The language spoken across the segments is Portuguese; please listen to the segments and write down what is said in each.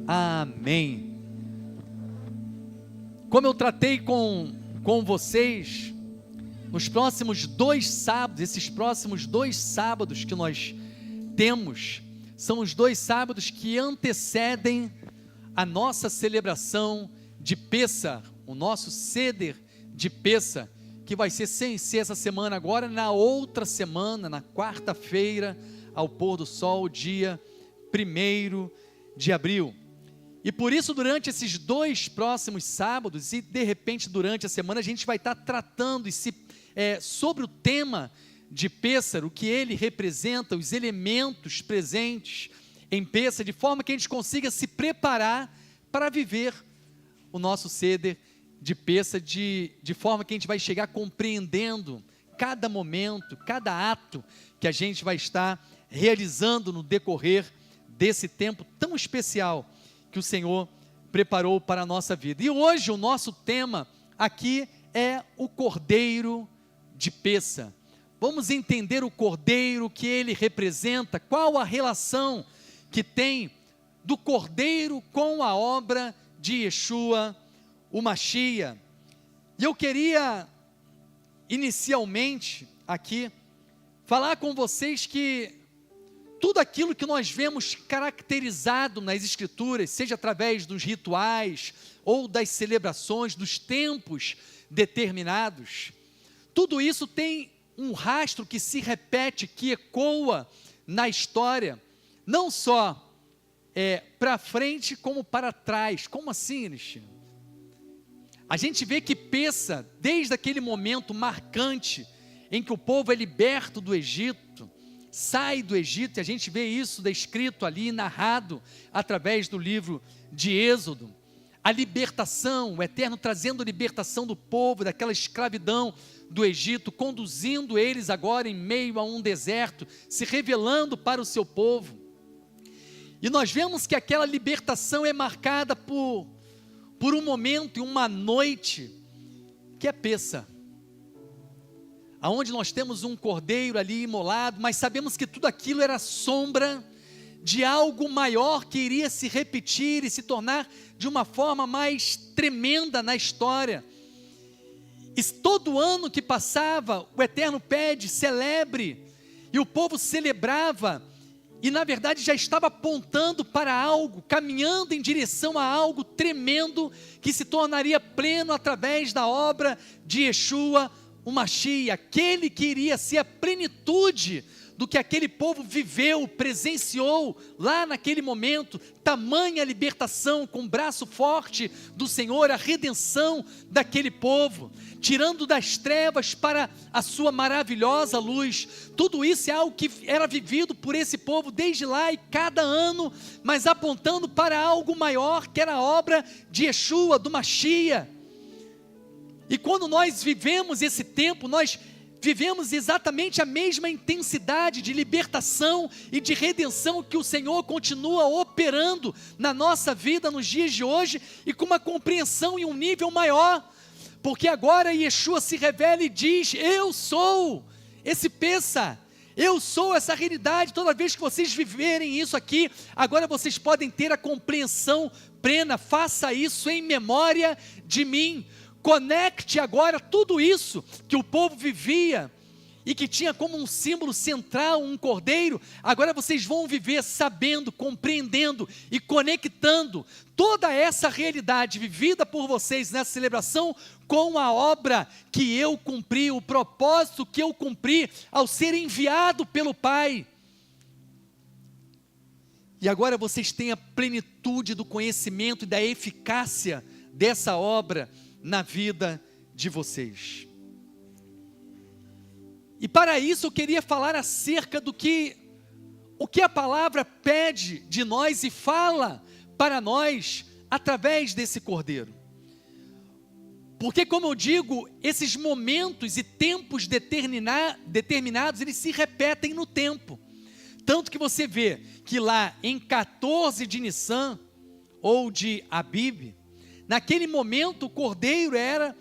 Amém. Como eu tratei com vocês, nos próximos 2 sábados, esses próximos 2 sábados que nós temos, são os 2 sábados que antecedem a nossa celebração de Pêssar, o nosso Seder de Pêssar, que vai ser sem ser essa semana agora, na outra semana, na quarta-feira, ao pôr do sol, dia 1º de abril. E por isso, durante esses 2 próximos sábados, e de repente durante a semana, a gente vai estar tratando sobre o tema de Pêssar, o que ele representa, os elementos presentes em Pêssar, de forma que a gente consiga se preparar para viver o nosso Seder de Pêssar, de forma que a gente vai chegar compreendendo cada momento, cada ato que a gente vai estar realizando no decorrer desse tempo tão especial que o Senhor preparou para a nossa vida. E hoje o nosso tema aqui é o Cordeiro de Pêssar. Vamos entender o Cordeiro, que ele representa, qual a relação que tem do Cordeiro com a obra de Yeshua, o Mashiach. E eu queria, inicialmente, aqui, falar com vocês que tudo aquilo que nós vemos caracterizado nas Escrituras, seja através dos rituais, ou das celebrações, dos tempos determinados, tudo isso tem um rastro que se repete, que ecoa na história, não só para frente, como para trás. Como assim, Alexandre? A gente vê que Pêssar, desde aquele momento marcante, em que o povo é liberto do Egito, sai do Egito, e a gente vê isso descrito ali, narrado, através do livro de Êxodo, a libertação, o Eterno trazendo a libertação do povo, daquela escravidão do Egito, conduzindo eles agora em meio a um deserto, se revelando para o seu povo, e nós vemos que aquela libertação é marcada por um momento e uma noite, que é Pêssar, aonde nós temos um cordeiro ali imolado, mas sabemos que tudo aquilo era sombra de algo maior que iria se repetir e se tornar de uma forma mais tremenda na história. E todo ano que passava, o Eterno pede, celebre, e o povo celebrava, e na verdade já estava apontando para algo, caminhando em direção a algo tremendo, que se tornaria pleno através da obra de Yeshua, o Mashiach, aquele que iria ser a plenitude do que aquele povo viveu, presenciou lá naquele momento, tamanha libertação com o braço forte do Senhor, a redenção daquele povo, tirando das trevas para a sua maravilhosa luz. Tudo isso é algo que era vivido por esse povo desde lá e cada ano, mas apontando para algo maior, que era a obra de Yeshua, do Mashiach. E quando nós vivemos esse tempo, nós vivemos exatamente a mesma intensidade de libertação e de redenção que o Senhor continua operando na nossa vida nos dias de hoje, e com uma compreensão em um nível maior, porque agora Yeshua se revela e diz: eu sou esse Pêssar, eu sou essa realidade. Toda vez que vocês viverem isso aqui, agora vocês podem ter a compreensão plena. Faça isso em memória de mim. Conecte agora tudo isso que o povo vivia e que tinha como um símbolo central um cordeiro. Agora vocês vão viver sabendo, compreendendo e conectando toda essa realidade vivida por vocês nessa celebração com a obra que eu cumpri, o propósito que eu cumpri ao ser enviado pelo Pai. E agora vocês têm a plenitude do conhecimento e da eficácia dessa obra na vida de vocês. E para isso eu queria falar acerca do que o que a palavra pede de nós e fala para nós através desse cordeiro. Porque, como eu digo, esses momentos e tempos determinados, eles se repetem no tempo. Tanto que você vê que lá em 14 de Nissan, ou de Abib, naquele momento o cordeiro era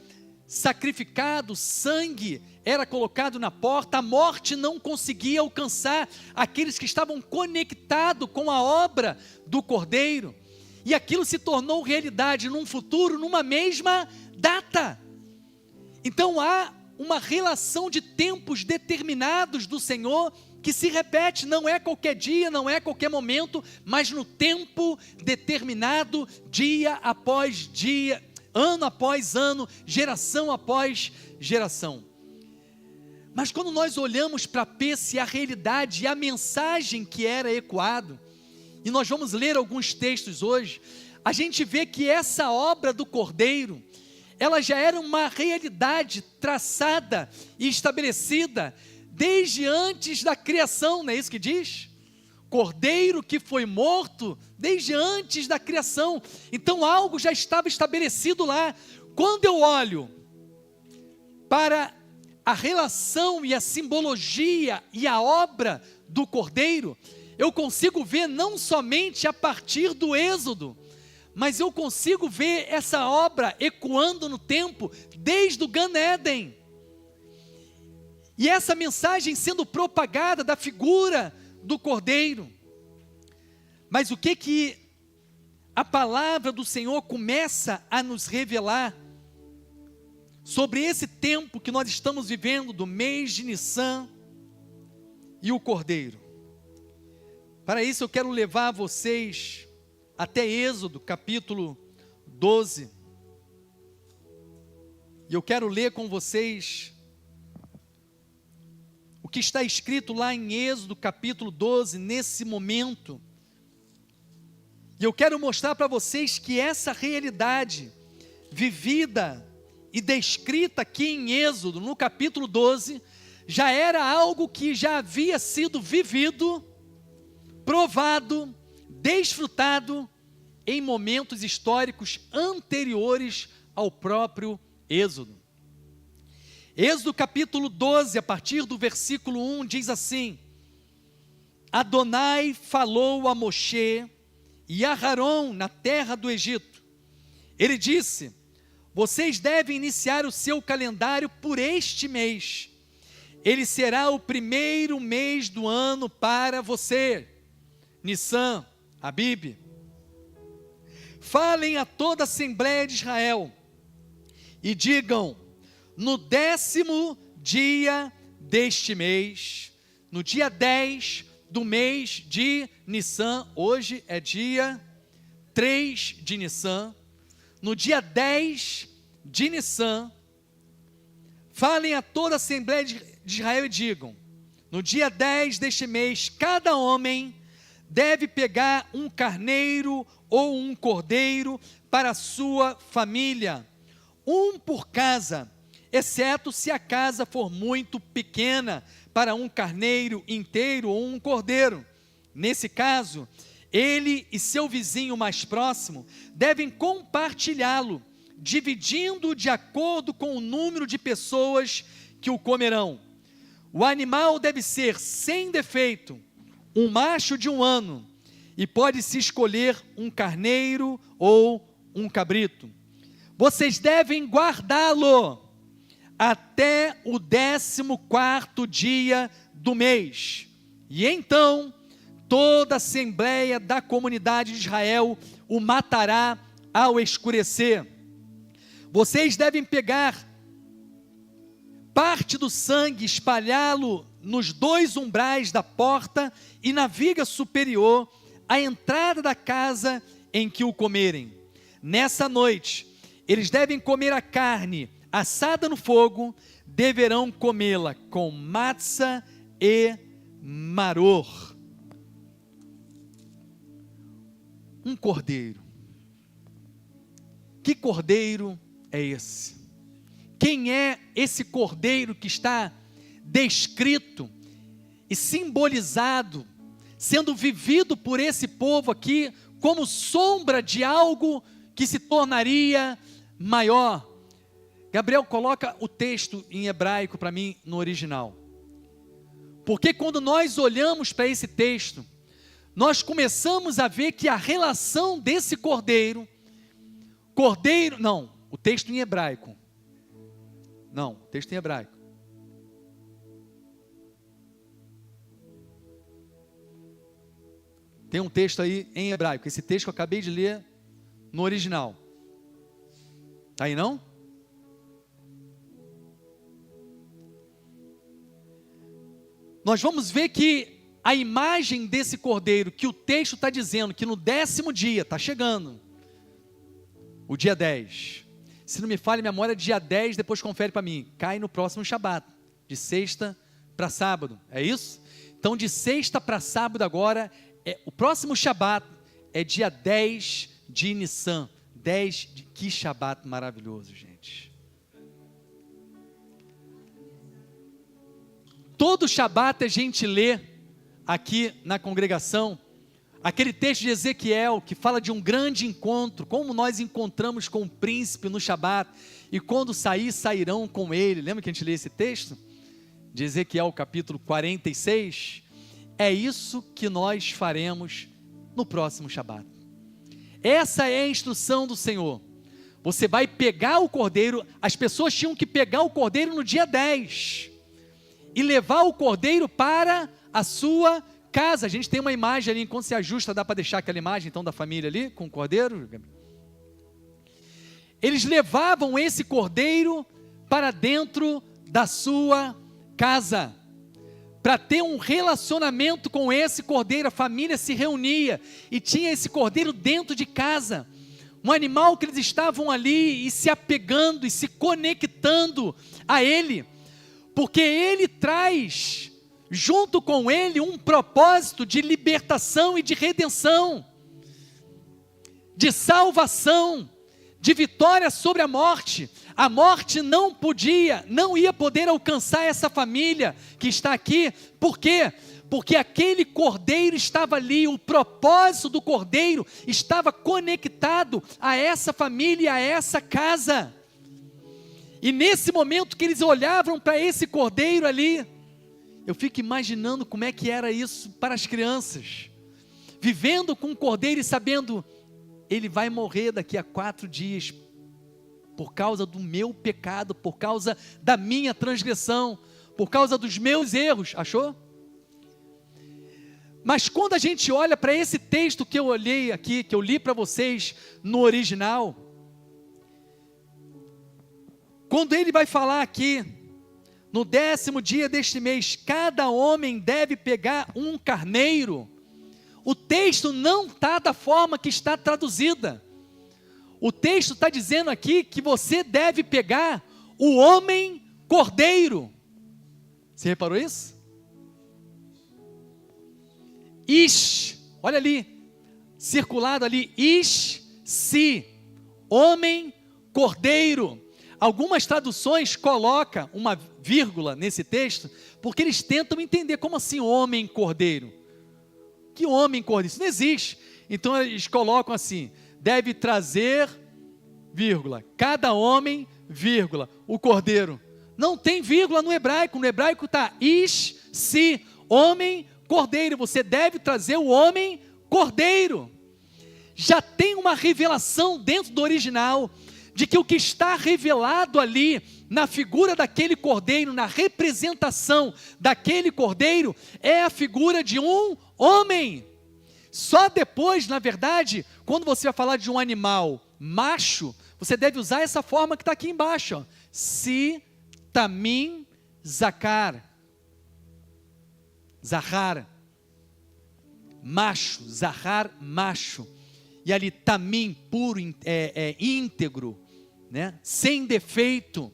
sacrificado, sangue era colocado na porta, a morte não conseguia alcançar aqueles que estavam conectados com a obra do cordeiro. e aquilo se tornou realidade num futuro, numa mesma data. Então há uma relação de tempos determinados do Senhor que se repete, não é qualquer dia, não é qualquer momento, mas no tempo determinado, dia após dia, ano após ano, geração após geração. Mas quando nós olhamos para Pêssego, a realidade e a mensagem que era ecoado, e nós vamos ler alguns textos hoje, a gente vê que essa obra do Cordeiro, ela já era uma realidade traçada e estabelecida desde antes da criação, não é isso que diz? Cordeiro que foi morto desde antes da criação. Então algo já estava estabelecido lá. Quando eu olho para a relação e a simbologia e a obra do Cordeiro, eu consigo ver não somente a partir do Êxodo, mas eu consigo ver essa obra ecoando no tempo desde o Gan Éden. E essa mensagem sendo propagada da figura do Cordeiro. Mas o que a palavra do Senhor começa a nos revelar sobre esse tempo que nós estamos vivendo do mês de Nissan e o Cordeiro? Para isso eu quero levar vocês até Êxodo capítulo 12. E eu quero ler com vocês o que está escrito lá em Êxodo capítulo 12, nesse momento. E eu quero mostrar para vocês que essa realidade vivida e descrita aqui em Êxodo, no capítulo 12, já era algo que já havia sido vivido, provado, desfrutado em momentos históricos anteriores ao próprio Êxodo. Êxodo capítulo 12, a partir do versículo 1, diz assim: Adonai falou a Moshe e a Aarão na terra do Egito. Ele disse: vocês devem iniciar o seu calendário por este mês. Ele será o primeiro mês do ano para você. Nissan, Abib. Falem a toda a Assembleia de Israel e digam: no 10º dia deste mês, no dia 10 do mês de Nissan, hoje é dia 3 de Nissan, no dia 10 de Nissan, falem a toda a Assembleia de Israel e digam: no dia 10 deste mês, cada homem deve pegar um carneiro ou um cordeiro para a sua família, um por casa, exceto se a casa for muito pequena para um carneiro inteiro ou um cordeiro. Nesse caso, ele e seu vizinho mais próximo devem compartilhá-lo, dividindo de acordo com o número de pessoas que o comerão. O animal deve ser sem defeito, um macho de 1 ano, e pode-se escolher um carneiro ou um cabrito. Vocês devem guardá-lo até o 14º dia do mês, e então toda a Assembleia da comunidade de Israel o matará ao escurecer. Vocês devem pegar parte do sangue, espalhá-lo nos 2 umbrais da porta e na viga superior, à entrada da casa em que o comerem. Nessa noite, eles devem comer a carne assada no fogo, deverão comê-la com matzá e maror. Um cordeiro. Que cordeiro é esse? Quem é esse cordeiro que está descrito e simbolizado, sendo vivido por esse povo aqui, como sombra de algo que se tornaria maior? Gabriel, coloca o texto em hebraico para mim no original. Porque quando nós olhamos para esse texto, nós começamos a ver que a relação desse cordeiro, não, o texto em hebraico. Não, o texto em hebraico. Tem um texto aí em hebraico. Esse texto que eu acabei de ler no original. Está aí não? Nós vamos ver que a imagem desse cordeiro, que o texto está dizendo que no 10º dia, está chegando, o dia 10. Se não me falha a memória, dia 10, depois confere para mim, cai no próximo Shabat, de sexta para sábado, é isso? Então de sexta para sábado agora, o próximo Shabat é dia 10 de Nissan, que Shabat maravilhoso, gente. Todo Shabat a gente lê aqui na congregação, aquele texto de Ezequiel, que fala de um grande encontro, como nós encontramos com o príncipe no Shabat, e quando sair, sairão com ele. Lembra que a gente lê esse texto? De Ezequiel capítulo 46, é isso que nós faremos no próximo Shabat. Essa é a instrução do Senhor. Você vai pegar o cordeiro, as pessoas tinham que pegar o cordeiro no dia 10, e levar o cordeiro para a sua casa. A gente tem uma imagem ali, enquanto se ajusta, dá para deixar aquela imagem então da família ali, com o cordeiro. Eles levavam esse cordeiro para dentro da sua casa, para ter um relacionamento com esse cordeiro. A família se reunia e tinha esse cordeiro dentro de casa, um animal que eles estavam ali e se apegando e se conectando a ele, porque ele traz junto com ele um propósito de libertação e de redenção, de salvação, de vitória sobre a morte. A morte não ia poder alcançar essa família que está aqui. Por quê? Porque aquele cordeiro estava ali, o propósito do cordeiro estava conectado a essa família, a essa casa. E nesse momento que eles olhavam para esse cordeiro ali, eu fico imaginando como é que era isso para as crianças, vivendo com o cordeiro e sabendo, ele vai morrer daqui a 4 dias, por causa do meu pecado, por causa da minha transgressão, por causa dos meus erros, achou? Mas quando a gente olha para esse texto que eu olhei aqui, que eu li para vocês no original, quando ele vai falar aqui, no 10º dia deste mês, cada homem deve pegar um carneiro. O texto não está da forma que está traduzida. O texto está dizendo aqui que você deve pegar o homem cordeiro. Você reparou isso? Olha ali, circulado ali, si, homem cordeiro. Algumas traduções colocam uma vírgula nesse texto, porque eles tentam entender, como assim homem cordeiro? Que homem cordeiro? Isso não existe. Então eles colocam assim, deve trazer, vírgula, cada homem, vírgula, o cordeiro. Não tem vírgula no hebraico está si, homem cordeiro, você deve trazer o homem cordeiro. Já tem uma revelação dentro do original, de que o que está revelado ali, na figura daquele cordeiro, na representação daquele cordeiro, é a figura de um homem. Só depois, na verdade, quando você vai falar de um animal macho, você deve usar essa forma que está aqui embaixo, ó. Si, tamim, zakar. Zahar, macho, zahar, macho. E ali tamim, puro, íntegro, né? Sem defeito.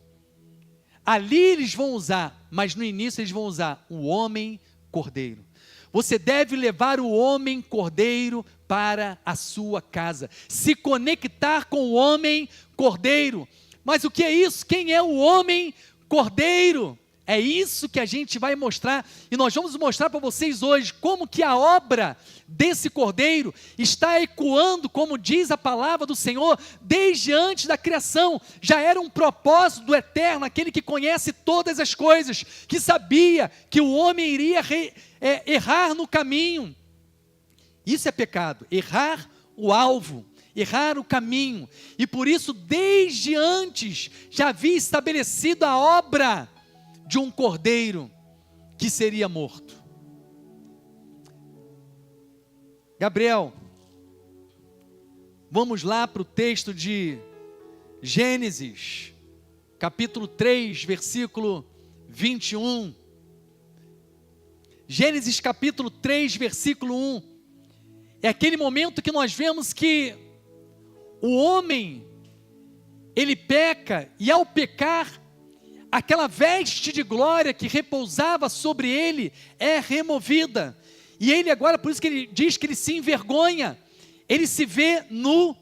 Ali eles vão usar, mas no início eles vão usar o homem cordeiro. Você deve levar o homem cordeiro para a sua casa, se conectar com o homem cordeiro. Mas o que é isso? Quem é o homem cordeiro? É isso que a gente vai mostrar, e nós vamos mostrar para vocês hoje como que a obra desse cordeiro está ecoando, como diz a palavra do Senhor, desde antes da criação. Já era um propósito do Eterno, aquele que conhece todas as coisas, que sabia que o homem iria errar no caminho. Isso é pecado, errar o alvo, errar o caminho, e por isso desde antes já havia estabelecido a obra de um cordeiro que seria morto. Gabriel, Vamos lá para o texto de Gênesis, capítulo 3, versículo 21. Gênesis capítulo 3, versículo 1. É aquele momento que nós vemos que o homem, ele peca, e ao pecar, aquela veste de glória que repousava sobre ele é removida. E ele agora, por isso que ele diz que ele se envergonha, ele se vê nu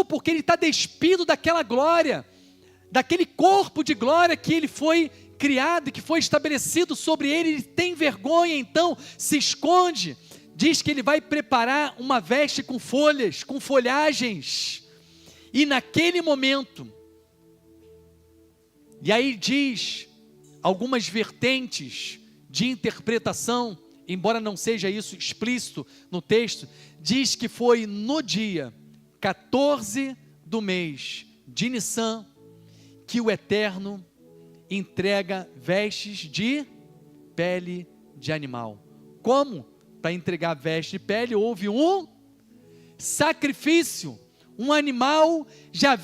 porque ele está despido daquela glória, daquele corpo de glória que ele foi criado e que foi estabelecido sobre ele. Ele tem vergonha, então se esconde. Diz que ele vai preparar uma veste com folhas, com folhagens, e naquele momento, e aí diz algumas vertentes de interpretação, embora não seja isso explícito no texto, diz que foi no dia 14 do mês de Nissan que o Eterno entrega vestes de pele de animal. Como? Para entregar veste de pele, houve um sacrifício. Um animal já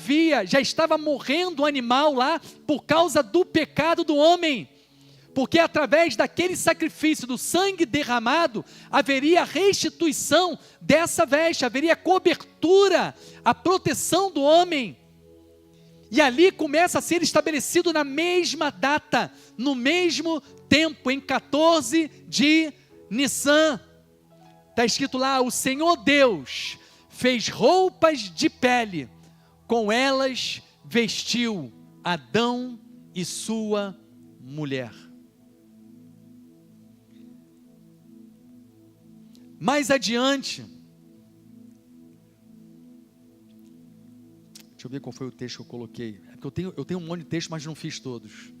estava morrendo um animal lá por causa do pecado do homem. Porque através daquele sacrifício, do sangue derramado, haveria restituição dessa veste, haveria cobertura, a proteção do homem. E ali começa a ser estabelecido na mesma data, no mesmo tempo, em 14 de Nissan. Está escrito lá: o Senhor Deus fez roupas de pele, com elas vestiu Adão e sua mulher. Mais adiante, deixa eu ver qual foi o texto que eu coloquei. É porque eu tenho um monte de texto, mas não fiz todos.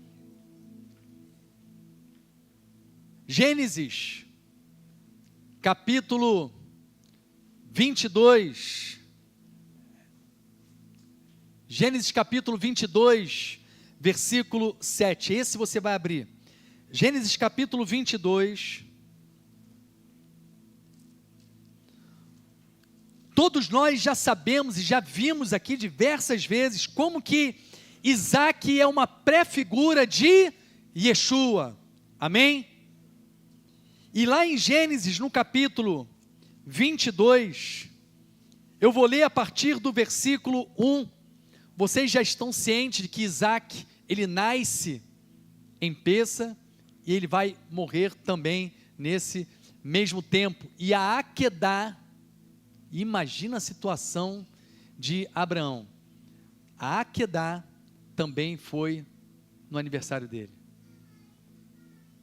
Gênesis, capítulo 22. Gênesis capítulo 22, versículo 7. Esse você vai abrir. Gênesis capítulo 22. Todos nós já sabemos e já vimos aqui diversas vezes como que Isaac é uma pré-figura de Yeshua. Amém? E lá em Gênesis, no capítulo 22, eu vou ler a partir do versículo 1. Vocês já estão cientes de que Isaac, ele nasce em Peça e ele vai morrer também nesse mesmo tempo. E a Aquedá, imagina a situação de Abraão. A Aquedá também foi no aniversário dele.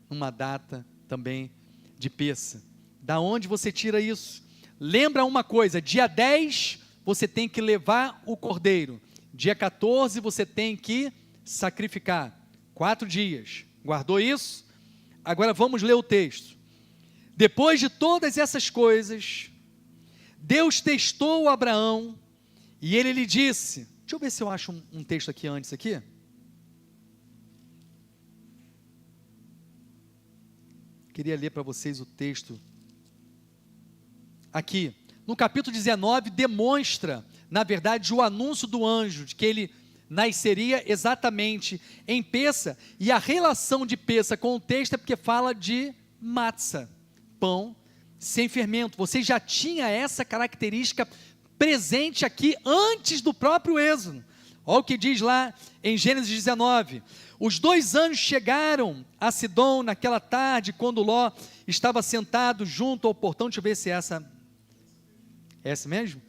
Uma data também de Peça. Da onde você tira isso? Lembra uma coisa: dia 10 você tem que levar o cordeiro. Dia 14 você tem que sacrificar. 4 dias. Guardou isso? Agora vamos ler o texto. Depois de todas essas coisas, Deus testou Abraão e ele lhe disse, deixa eu ver se eu acho um texto aqui antes aqui. Queria ler para vocês o texto. Aqui, no capítulo 19, demonstra, na verdade, o anúncio do anjo, de que ele nasceria exatamente em Peça, e a relação de Peça com o texto é porque fala de matzah, pão sem fermento. Você já tinha essa característica presente aqui antes do próprio Êxodo. Olha o que diz lá em Gênesis 19. Os 2 anjos chegaram a Sidom naquela tarde, quando Ló estava sentado junto ao portão. Deixa eu ver se é essa mesmo?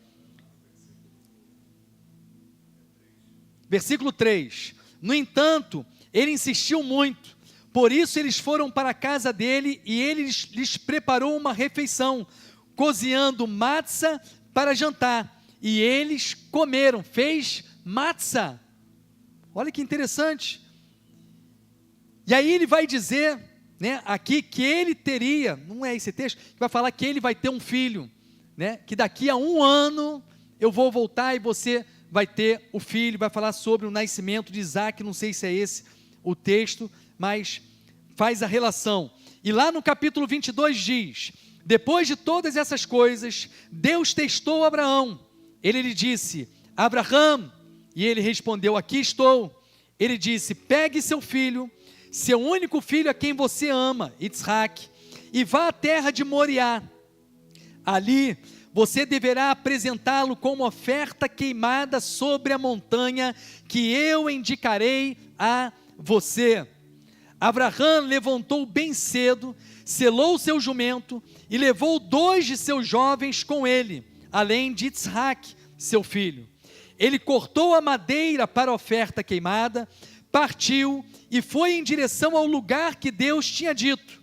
Versículo 3. No entanto, ele insistiu muito. Por isso eles foram para a casa dele e ele lhes preparou uma refeição, cozinhando matzah para jantar. E eles comeram, fez matzah. Olha que interessante. E aí ele vai dizer, né, aqui que ele teria, não é esse texto, que vai falar que ele vai ter um filho, né, que daqui a 1 ano eu vou voltar e você vai ter o filho. Vai falar sobre o nascimento de Isaac, não sei se é esse o texto, mas faz a relação. E lá no capítulo 22 diz: depois de todas essas coisas, Deus testou Abraão Ele lhe disse: Abraão. E ele respondeu: aqui estou. Ele disse: pegue seu filho, seu único filho a quem você ama, Isaac, e vá à terra de Moriá. Ali você deverá apresentá-lo como oferta queimada sobre a montanha que eu indicarei a você. Abraão levantou bem cedo, selou seu jumento e levou 2 de seus jovens com ele, além de Isaac, seu filho. Ele cortou a madeira para a oferta queimada, partiu e foi em direção ao lugar que Deus tinha dito.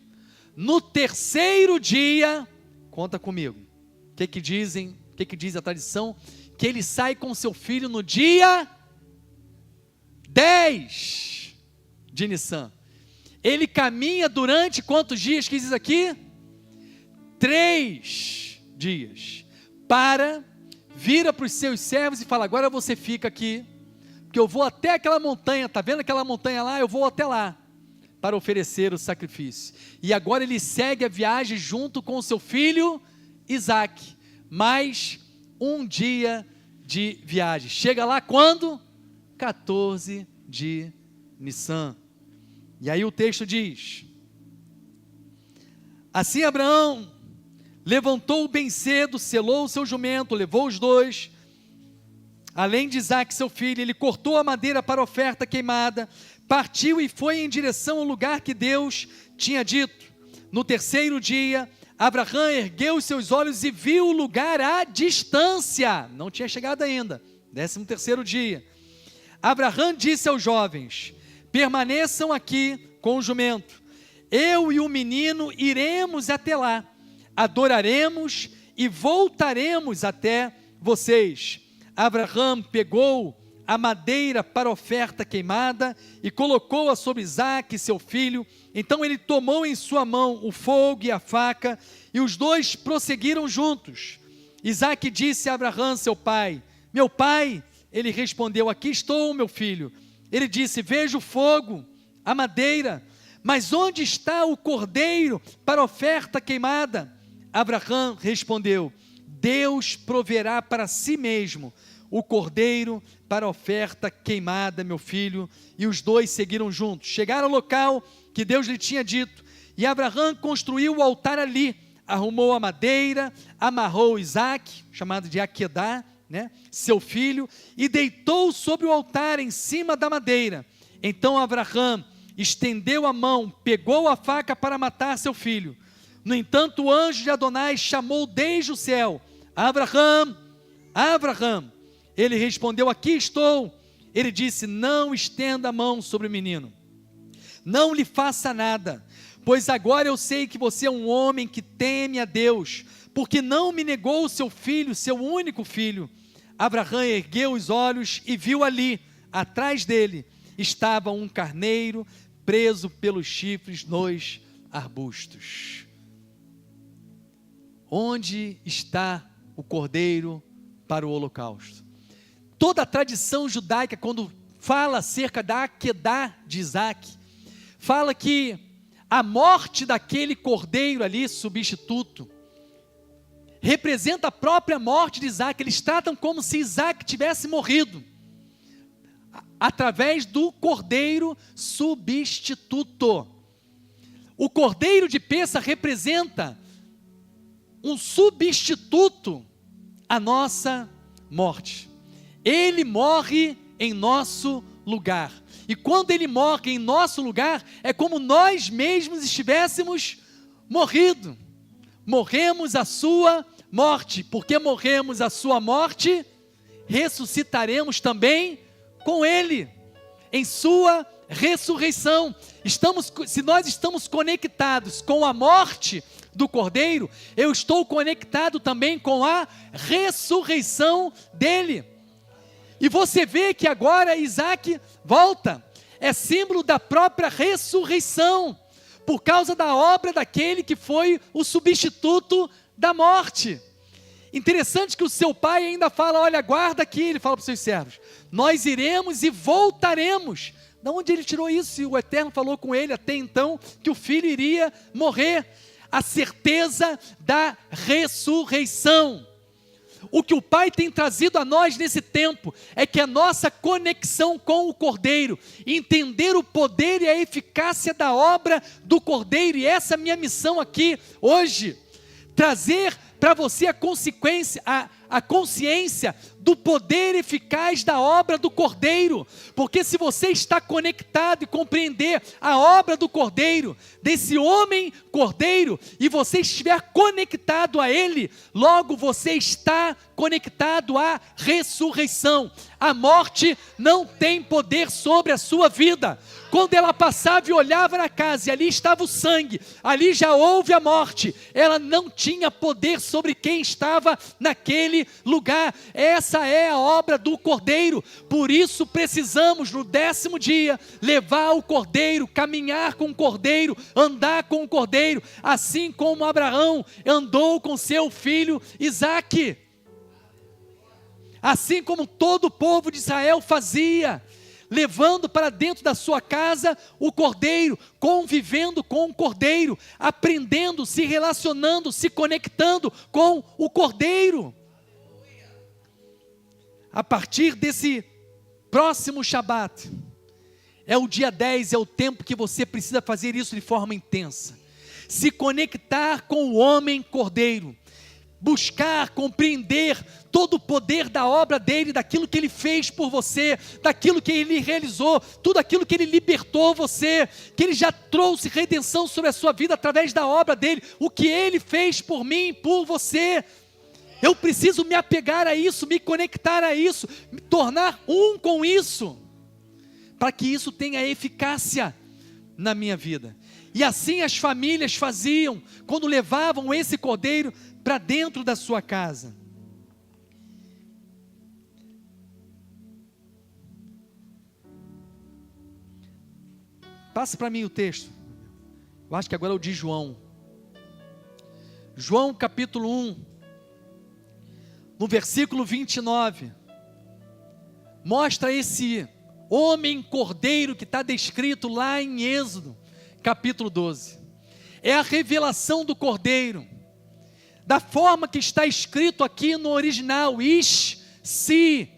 No terceiro dia, conta comigo, o que diz a tradição? Que ele sai com seu filho no dia 10 de Nissan. Ele caminha durante quantos dias que diz aqui? 3 dias. Vira para os seus servos e fala: agora você fica aqui, porque eu vou até aquela montanha, está vendo aquela montanha lá? Eu vou até lá, para oferecer o sacrifício. E agora ele segue a viagem junto com o seu filho Isaac, mais um dia de viagem. Chega lá quando? 14 de Nissan. E aí o texto diz: assim Abraão levantou bem cedo, selou o seu jumento, levou os 2, além de Isaac seu filho. Ele cortou a madeira para a oferta queimada, partiu e foi em direção ao lugar que Deus tinha dito. No terceiro dia, Abraão ergueu os seus olhos e viu o lugar à distância, não tinha chegado ainda, 13º dia. Abraão disse aos jovens: permaneçam aqui com o jumento, eu e o menino iremos até lá, adoraremos e voltaremos até vocês. Abraão pegou a madeira para a oferta queimada e colocou-a sobre Isaac, seu filho. Então ele tomou em sua mão o fogo e a faca, e os 2 prosseguiram juntos. Isaac disse a Abraão, seu pai: meu pai. Ele respondeu: aqui estou, meu filho. Ele disse: vejo o fogo, a madeira, mas onde está o cordeiro para a oferta queimada? Abraão respondeu: Deus proverá para si mesmo o cordeiro para a oferta queimada, meu filho. E os 2 seguiram juntos. Chegaram ao local que Deus lhe tinha dito, e Abraão construiu o altar ali, arrumou a madeira, amarrou Isaac, chamado de Aquedá, seu filho, e deitou sobre o altar em cima da madeira. Então Abraão estendeu a mão, pegou a faca para matar seu filho. No entanto, o anjo de Adonai chamou desde o céu: Abraão, Abraão. Ele respondeu: aqui estou. Ele disse: não estenda a mão sobre o menino, não lhe faça nada, pois agora eu sei que você é um homem que teme a Deus, porque não me negou o seu filho, seu único filho. Abraão ergueu os olhos e viu ali, atrás dele, estava um carneiro preso pelos chifres nos arbustos. Onde está o cordeiro para o holocausto? Toda a tradição judaica, quando fala acerca da Aquedá de Isaac, fala que a morte daquele cordeiro ali, substituto, representa a própria morte de Isaac. Eles tratam como se Isaac tivesse morrido, através do cordeiro substituto. O cordeiro de Pêssar representa um substituto à nossa morte. Ele morre em nosso lugar. E quando ele morre em nosso lugar, é como nós mesmos estivéssemos morrido. Morremos a sua morte. Porque morremos a sua morte, ressuscitaremos também com ele, em sua ressurreição. Se nós estamos conectados com a morte do Cordeiro, eu estou conectado também com a ressurreição dele. E você vê que agora Isaac volta, é símbolo da própria ressurreição, por causa da obra daquele que foi o substituto da morte. Interessante que o seu pai ainda fala: olha, guarda aqui. Ele fala para os seus servos: nós iremos e voltaremos. De onde ele tirou isso? Se o Eterno falou com ele até então que o filho iria morrer. A certeza da ressurreição. O que o Pai tem trazido a nós nesse tempo é que a nossa conexão com o Cordeiro, entender o poder e a eficácia da obra do Cordeiro, e essa é a minha missão aqui hoje, trazer para você a consciência do poder eficaz da obra do Cordeiro, porque se você está conectado e compreender a obra do Cordeiro, desse homem Cordeiro, e você estiver conectado a Ele, logo você está conectado à ressurreição. A morte não tem poder sobre a sua vida. Quando ela passava e olhava na casa, e ali estava o sangue, ali já houve a morte, ela não tinha poder sobre quem estava naquele lugar. Essa é a obra do Cordeiro. Por isso precisamos no 10º dia levar o Cordeiro, caminhar com o Cordeiro, andar com o Cordeiro, assim como Abraão andou com seu filho Isaque, assim como todo o povo de Israel fazia, levando para dentro da sua casa o Cordeiro, convivendo com o Cordeiro, aprendendo, se relacionando, se conectando com o Cordeiro. A partir desse próximo Shabat, é o dia 10, é o tempo que você precisa fazer isso de forma intensa. Se conectar com o homem Cordeiro, buscar, compreender todo o poder da obra dele, daquilo que ele fez por você, daquilo que ele realizou, tudo aquilo que ele libertou você, que ele já trouxe redenção sobre a sua vida através da obra dele, o que ele fez por mim e por você. Eu preciso me apegar a isso, me conectar a isso, me tornar um com isso, para que isso tenha eficácia na minha vida. E assim as famílias faziam, quando levavam esse Cordeiro para dentro da sua casa. Passa para mim o texto. Eu acho que agora é o de João. João capítulo 1, no versículo 29, mostra esse homem cordeiro que está descrito lá em Êxodo, capítulo 12. É a revelação do Cordeiro, da forma que está escrito aqui no original, Ish-Si.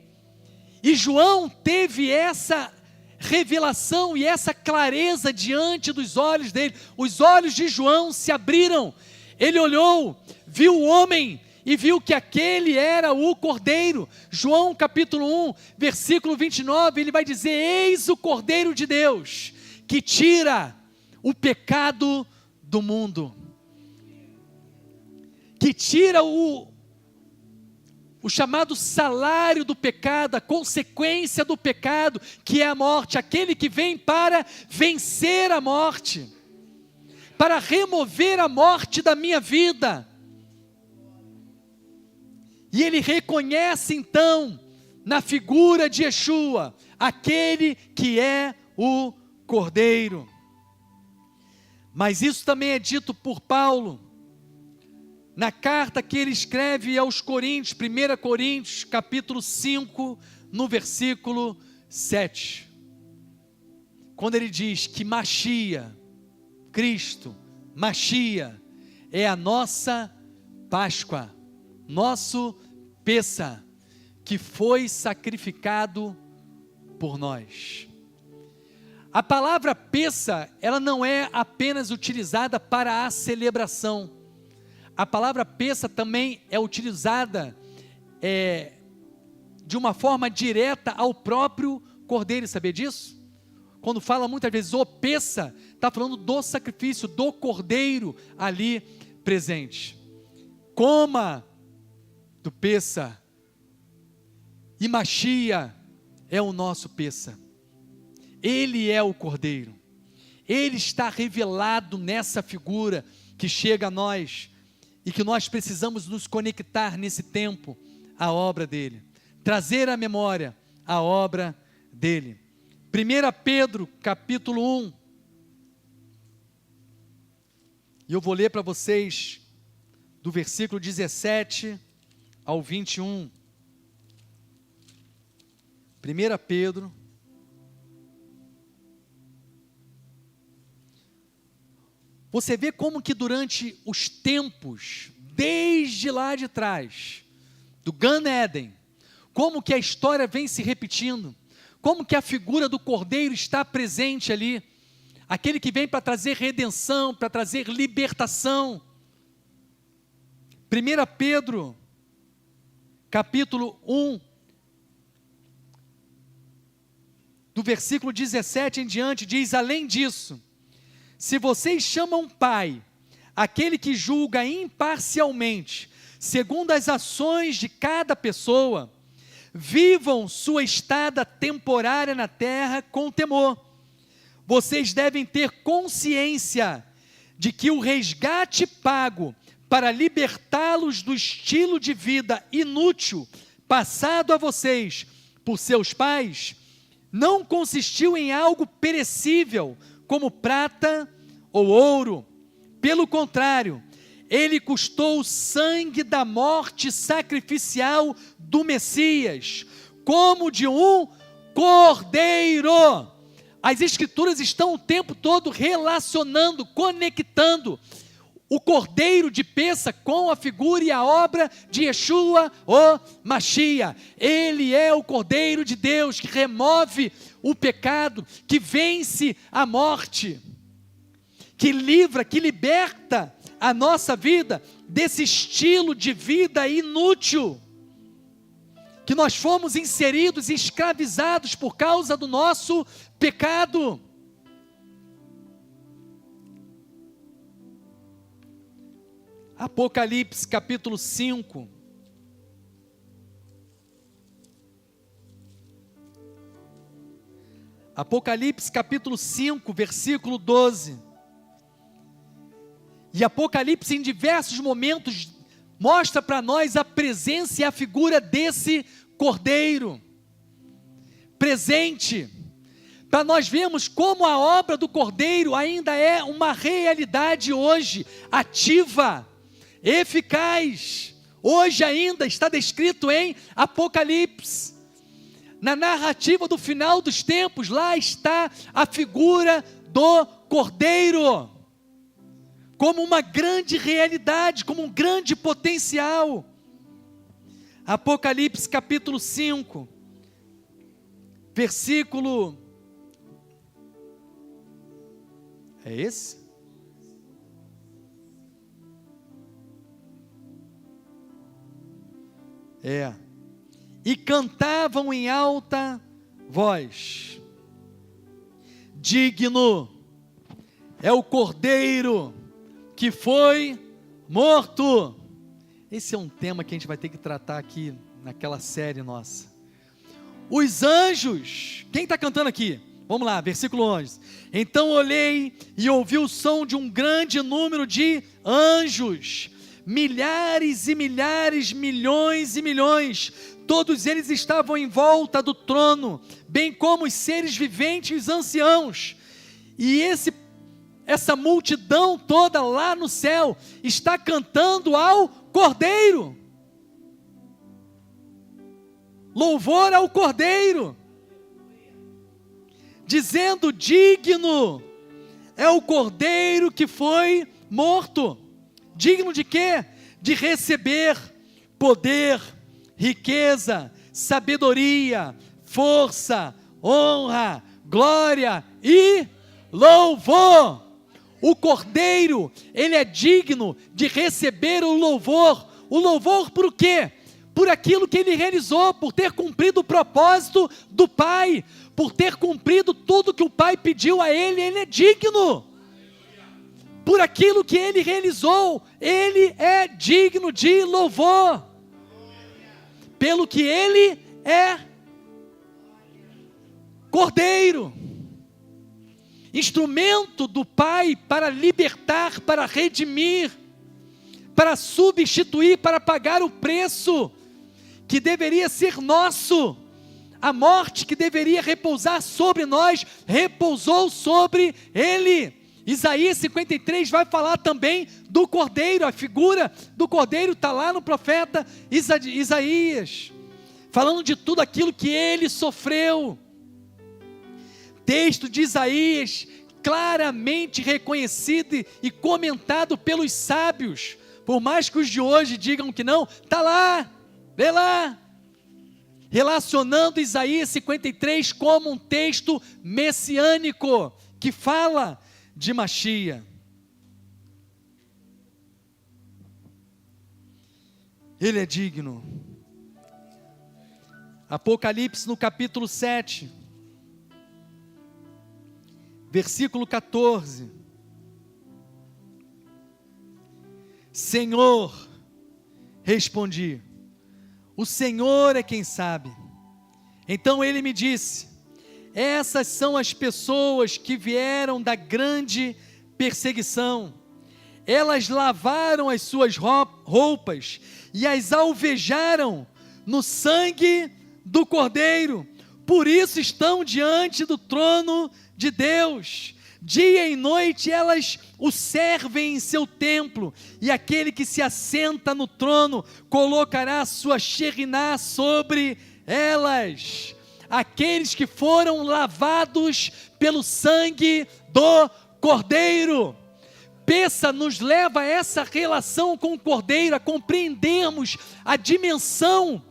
E João teve essa revelação e essa clareza diante dos olhos dele. Os olhos de João se abriram, ele olhou, viu o homem e viu que aquele era o Cordeiro. João capítulo 1, versículo 29, ele vai dizer: eis o Cordeiro de Deus, que tira o pecado do mundo, que tira o chamado salário do pecado, a consequência do pecado, que é a morte, aquele que vem para vencer a morte, para remover a morte da minha vida. E ele reconhece então, na figura de Yeshua, aquele que é o Cordeiro. Mas isso também é dito por Paulo, na carta que ele escreve aos Coríntios, 1 Coríntios, capítulo 5, no versículo 7. Quando ele diz que Machia, Cristo, Machia, é a nossa Páscoa, nosso Pessa, que foi sacrificado por nós. A palavra Pessa, ela não é apenas utilizada para a celebração. A palavra Pessa também é utilizada de uma forma direta ao próprio Cordeiro, sabia disso? Quando fala muitas vezes o Pessa, está falando do sacrifício, do Cordeiro ali presente. Coma do Pessa, e Machia é o nosso Pessa. Ele é o Cordeiro, ele está revelado nessa figura que chega a nós, e que nós precisamos nos conectar nesse tempo à obra dele, trazer à memória a obra dele. 1 Pedro capítulo 1, e eu vou ler para vocês do versículo 17 ao 21, 1 Pedro, você vê como que durante os tempos, desde lá de trás, do Gan Eden, como que a história vem se repetindo, como que a figura do Cordeiro está presente ali, aquele que vem para trazer redenção, para trazer libertação. 1 Pedro, capítulo 1, do versículo 17 em diante, diz: além disso, se vocês chamam Pai aquele que julga imparcialmente, segundo as ações de cada pessoa, vivam sua estada temporária na terra com temor. Vocês devem ter consciência de que o resgate pago para libertá-los do estilo de vida inútil passado a vocês por seus pais, não consistiu em algo perecível, como prata ou ouro. Pelo contrário, ele custou o sangue da morte sacrificial do Messias, como de um cordeiro. As Escrituras estão o tempo todo relacionando, conectando o cordeiro de Pêssach com a figura e a obra de Yeshua, o Mashiach. Ele é o cordeiro de Deus que remove o pecado, que vence a morte, que livra, que liberta a nossa vida desse estilo de vida inútil, que nós fomos inseridos e escravizados por causa do nosso pecado. Apocalipse capítulo 5. Apocalipse capítulo 5, versículo 12. E Apocalipse em diversos momentos mostra para nós a presença e a figura desse Cordeiro presente, para nós vermos como a obra do Cordeiro ainda é uma realidade hoje, ativa, eficaz. Hoje ainda está descrito em Apocalipse. Na narrativa do final dos tempos, lá está a figura do Cordeiro, como uma grande realidade, como um grande potencial. Apocalipse capítulo 5, versículo... É esse? É. E cantavam em alta voz: digno é o Cordeiro que foi morto. Esse é um tema que a gente vai ter que tratar aqui naquela série nossa. Os anjos, quem está cantando aqui? Vamos lá, versículo 11. Então olhei e ouvi o som de um grande número de anjos, milhares e milhares, milhões e milhões. Todos eles estavam em volta do trono, bem como os seres viventes e os anciãos. E essa multidão toda lá no céu está cantando ao Cordeiro. Louvor ao Cordeiro, dizendo: digno é o Cordeiro que foi morto. Digno de quê? De receber poder, riqueza, sabedoria, força, honra, glória e louvor. O Cordeiro, ele é digno de receber o louvor. O louvor por quê? Por aquilo que ele realizou, por ter cumprido o propósito do Pai, por ter cumprido tudo que o Pai pediu a ele. Ele é digno. Por aquilo que ele realizou, ele é digno de louvor. Pelo que ele é Cordeiro, instrumento do Pai para libertar, para redimir, para substituir, para pagar o preço que deveria ser nosso. A morte que deveria repousar sobre nós, repousou sobre ele. Isaías 53 vai falar também do Cordeiro. A figura do Cordeiro está lá no profeta Isaías, falando de tudo aquilo que ele sofreu. Texto de Isaías, claramente reconhecido e comentado pelos sábios, por mais que os de hoje digam que não, está lá. Lê lá, relacionando Isaías 53 como um texto messiânico, que fala de Machia. Ele é digno. Apocalipse no capítulo 7, versículo 14. Senhor, respondi, o Senhor é quem sabe. Então ele me disse, essas são as pessoas que vieram da grande perseguição. Elas lavaram as suas roupas e as alvejaram no sangue do Cordeiro. Por isso estão diante do trono de Deus. Dia e noite elas o servem em seu templo, e aquele que se assenta no trono colocará a sua Sheriná sobre elas. Aqueles que foram lavados pelo sangue do Cordeiro. Peça nos leva a essa relação com o Cordeiro, a compreendermos a dimensão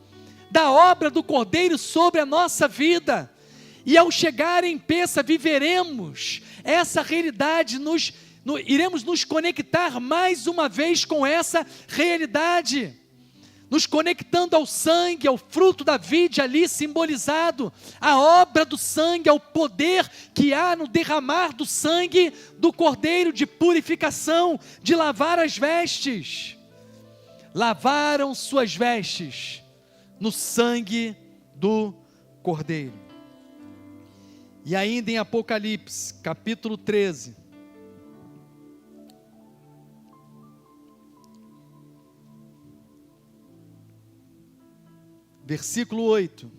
da obra do Cordeiro sobre a nossa vida. E ao chegar em Peça, viveremos essa realidade, iremos nos conectar mais uma vez com essa realidade, nos conectando ao sangue, ao fruto da vide ali simbolizado, a obra do sangue, ao poder que há no derramar do sangue do Cordeiro, de purificação, de lavar as vestes. Lavaram suas vestes no sangue do Cordeiro. E ainda em Apocalipse, capítulo 13, versículo 8,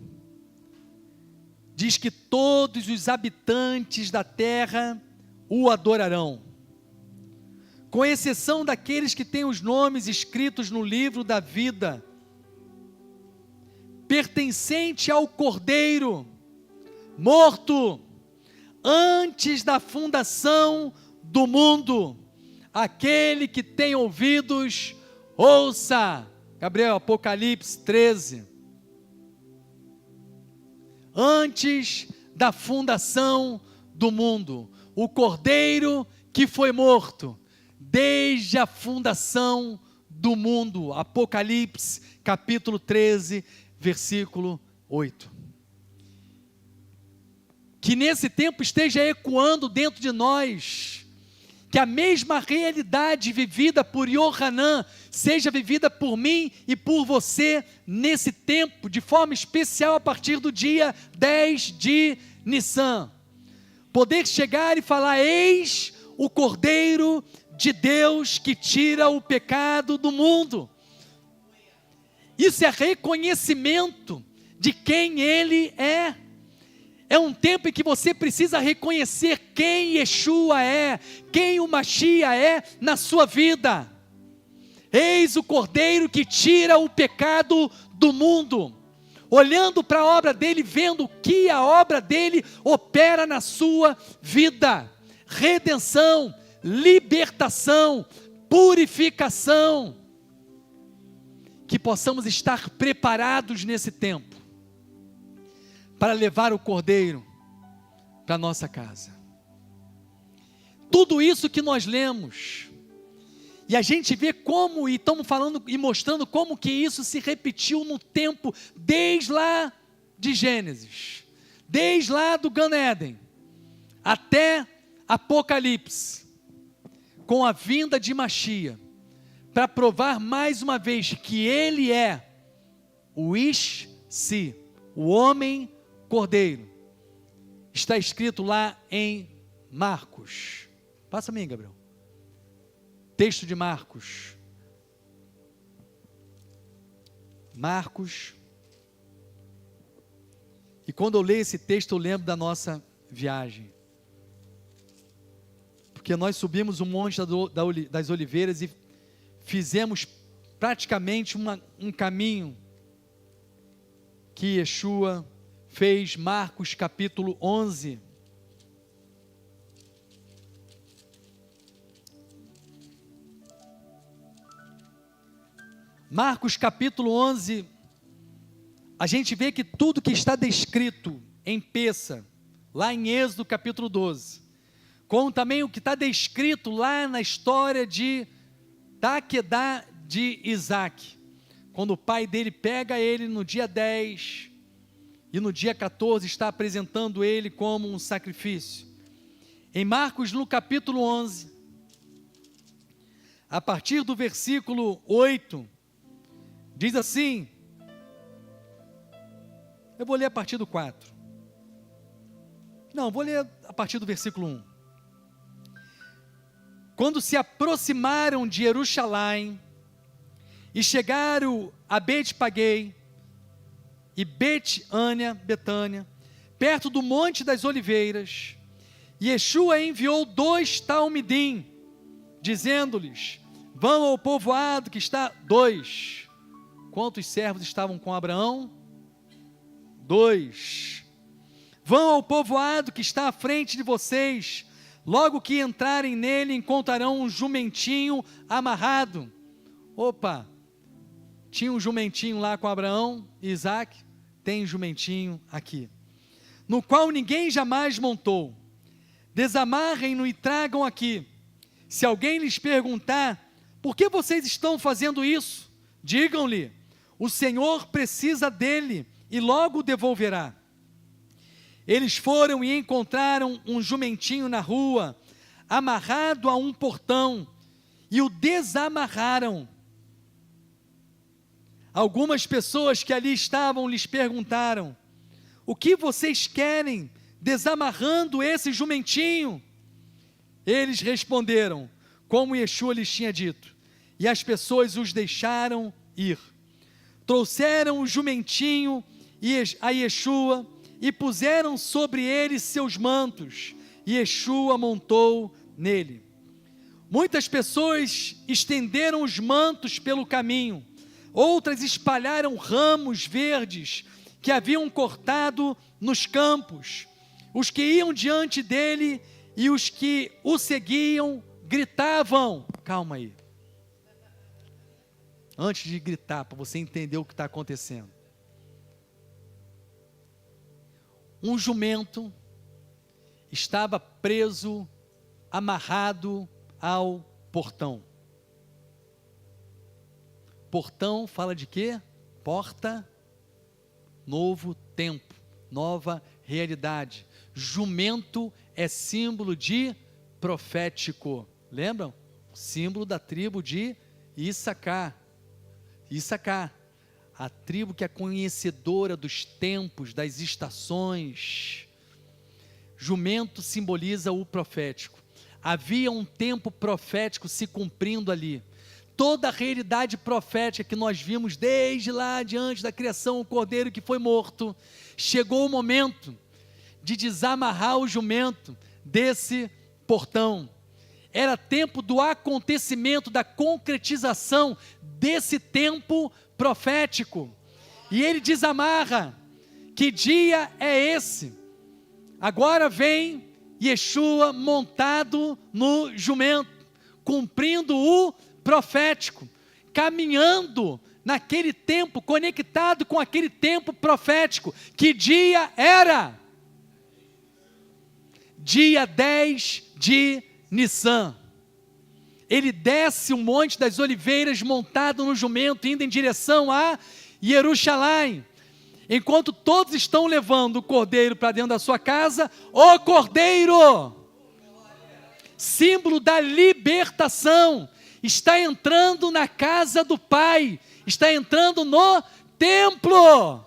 diz que todos os habitantes da terra o adorarão, com exceção daqueles que têm os nomes escritos no livro da vida, pertencente ao Cordeiro, morto antes da fundação do mundo. Aquele que tem ouvidos, ouça. Gabriel, Apocalipse 13. Antes da fundação do mundo, o Cordeiro que foi morto desde a fundação do mundo. Apocalipse capítulo 13, versículo 8. Que nesse tempo esteja ecoando dentro de nós, que a mesma realidade vivida por Yohanan seja vivida por mim e por você nesse tempo, de forma especial a partir do dia 10 de Nissan. Poder chegar e falar, eis o Cordeiro de Deus que tira o pecado do mundo. Isso é reconhecimento de quem Ele é. É um tempo em que você precisa reconhecer quem Yeshua é, quem o Machia é na sua vida. Eis o Cordeiro que tira o pecado do mundo. Olhando para a obra dele, vendo que a obra dele opera na sua vida. Redenção, libertação, purificação. Que possamos estar preparados nesse tempo para levar o Cordeiro para a nossa casa. Tudo isso que nós lemos, e a gente vê como, e estamos falando e mostrando como que isso se repetiu no tempo, desde lá de Gênesis, desde lá do Gan Éden, até Apocalipse, com a vinda de Machia, para provar mais uma vez que Ele é o Ish-Si, o homem Cordeiro. Está escrito lá em Marcos. Passa a mim, Gabriel. Texto de Marcos. Marcos. E quando eu leio esse texto, eu lembro da nossa viagem. Porque nós subimos o Monte das Oliveiras e fizemos praticamente um caminho que Yeshua fez. Marcos capítulo 11. Marcos capítulo 11, a gente vê que tudo que está descrito em Peça, lá em Êxodo capítulo 12, como também o que está descrito lá na história de Taquedá de Isaac, quando o pai dele pega ele no dia 10 e no dia 14 está apresentando ele como um sacrifício. Em Marcos, no capítulo 11, a partir do versículo 8, diz assim, eu vou ler a partir do 4. Não, vou ler a partir do versículo 1. Quando se aproximaram de Jerusalém e chegaram a Betpaguei e Betânia, perto do Monte das Oliveiras, Yeshua enviou 2 talmidim, dizendo-lhes, vão ao povoado que está... 2. Quantos servos estavam com Abraão? 2. Vão ao povoado que está à frente de vocês, logo que entrarem nele, encontrarão um jumentinho amarrado. Opa, tinha um jumentinho lá com Abraão e Isaac, tem jumentinho aqui, no qual ninguém jamais montou. Desamarrem-no e tragam aqui. Se alguém lhes perguntar, por que vocês estão fazendo isso? Digam-lhe, o Senhor precisa dele e logo o devolverá. Eles foram e encontraram um jumentinho na rua, amarrado a um portão, e o desamarraram. Algumas pessoas que ali estavam lhes perguntaram, o que vocês querem desamarrando esse jumentinho? Eles responderam, como Yeshua lhes tinha dito, e as pessoas os deixaram ir. Trouxeram o jumentinho a Yeshua, e puseram sobre ele seus mantos, e Yeshua montou nele. Muitas pessoas estenderam os mantos pelo caminho, outras espalharam ramos verdes que haviam cortado nos campos. Os que iam diante dele e os que o seguiam gritavam. Calma aí. Antes de gritar, para você entender o que está acontecendo. Um jumento estava preso, amarrado ao portão. Portão fala de quê? Porta, novo tempo, nova realidade. Jumento é símbolo de profético. Lembram? Símbolo da tribo de Issacar. Issacar. A tribo que é conhecedora dos tempos, das estações. Jumento simboliza o profético. Havia um tempo profético se cumprindo ali. Toda a realidade profética que nós vimos desde lá diante da criação, o cordeiro que foi morto, chegou o momento de desamarrar o jumento desse portão. Era tempo do acontecimento, da concretização desse tempo profético, e ele desamarra. Que dia é esse? Agora vem Yeshua montado no jumento, cumprindo o profético, caminhando naquele tempo, conectado com aquele tempo profético. Que dia era? Dia 10 de Nissan. Ele desce o Monte das Oliveiras montado no jumento, indo em direção a Jerusalém. Enquanto todos estão levando o cordeiro para dentro da sua casa, o cordeiro, símbolo da libertação, está entrando na casa do Pai, está entrando no templo.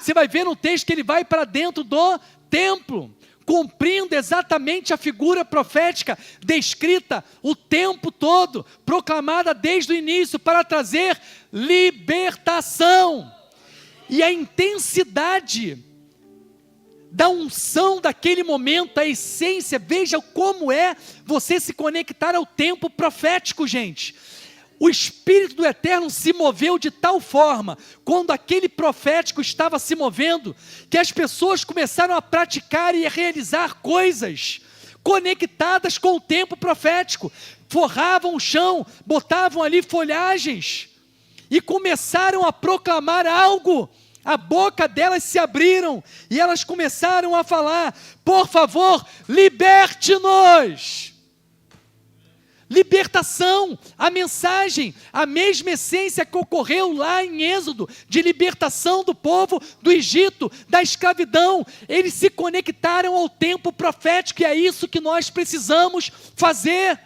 Você vai ver no texto que ele vai para dentro do templo, cumprindo exatamente a figura profética descrita o tempo todo, proclamada desde o início, para trazer libertação. E a intensidade da unção daquele momento, a essência, veja como é você se conectar ao tempo profético, gente. O Espírito do Eterno se moveu de tal forma, quando aquele profético estava se movendo, que as pessoas começaram a praticar e a realizar coisas conectadas com o tempo profético. Forravam o chão, botavam ali folhagens, e começaram a proclamar algo a boca delas se abriram e elas começaram a falar: por favor, liberte-nos. Libertação, a mensagem, a mesma essência que ocorreu lá em Êxodo, de libertação do povo do Egito, da escravidão. Eles se conectaram ao tempo profético, e é isso que nós precisamos fazer.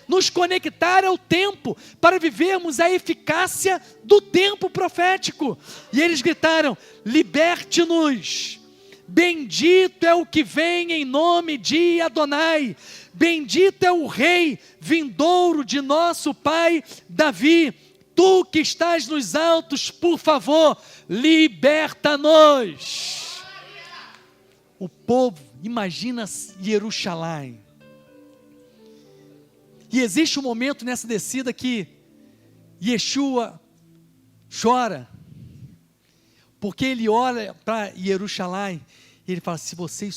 Nos conectar ao tempo, para vivermos a eficácia do tempo profético. E eles gritaram: liberte-nos, bendito é o que vem em nome de Adonai, bendito é o rei vindouro de nosso pai Davi, tu que estás nos altos, por favor, liberta-nos. O povo, imagina Jerusalém. E existe um momento nessa descida que Yeshua chora, porque ele olha para Jerusalém e ele fala: se vocês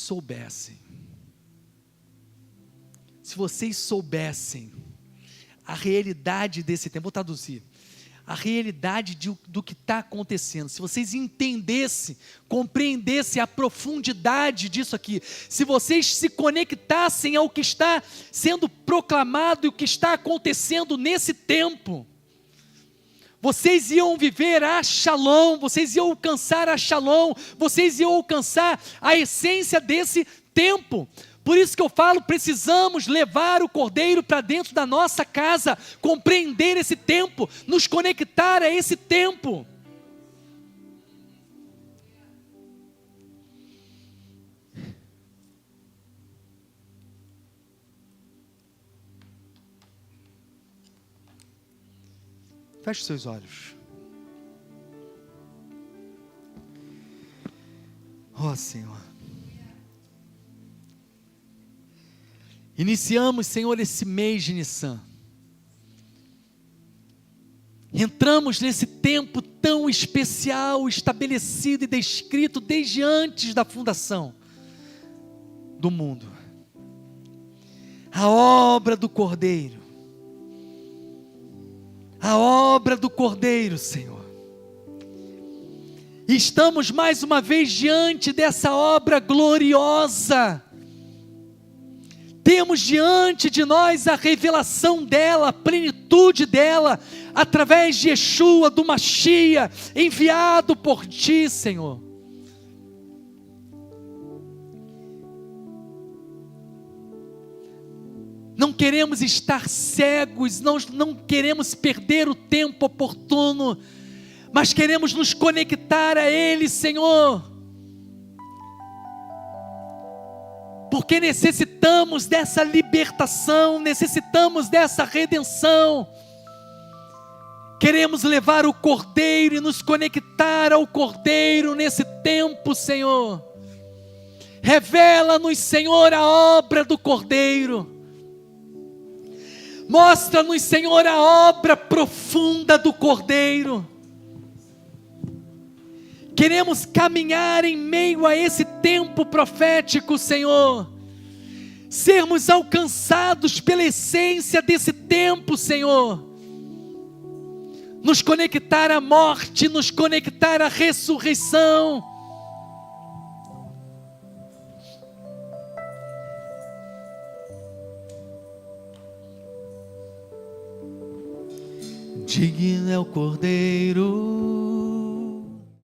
soubessem a realidade desse tempo, vou traduzir, a realidade do que está acontecendo, se vocês entendessem, compreendessem a profundidade disso aqui, se vocês se conectassem ao que está sendo proclamado e o que está acontecendo nesse tempo, vocês iam viver a Shalom, vocês iam alcançar a Shalom, vocês iam alcançar a essência desse tempo. Por isso que eu falo, precisamos levar o Cordeiro para dentro da nossa casa, compreender esse tempo, nos conectar a esse tempo. Feche seus olhos. Ó Senhor. Iniciamos, Senhor, esse mês de Nissan. Entramos nesse tempo tão especial, estabelecido e descrito desde antes da fundação do mundo. A obra do Cordeiro. A obra do Cordeiro, Senhor. E estamos mais uma vez diante dessa obra gloriosa. Temos diante de nós a revelação dela, a plenitude dela, através de Yeshua, do Mashiach, enviado por Ti, Senhor. Não queremos estar cegos, não queremos perder o tempo oportuno, mas queremos nos conectar a Ele, Senhor. Porque necessitamos dessa libertação, necessitamos dessa redenção. Queremos levar o Cordeiro e nos conectar ao Cordeiro nesse tempo, Senhor. Revela-nos, Senhor, a obra do Cordeiro. Mostra-nos, Senhor, a obra profunda do Cordeiro. Queremos caminhar em meio a esse tempo profético, Senhor. Sermos alcançados pela essência desse tempo, Senhor. Nos conectar à morte, nos conectar à ressurreição. Digno é o Cordeiro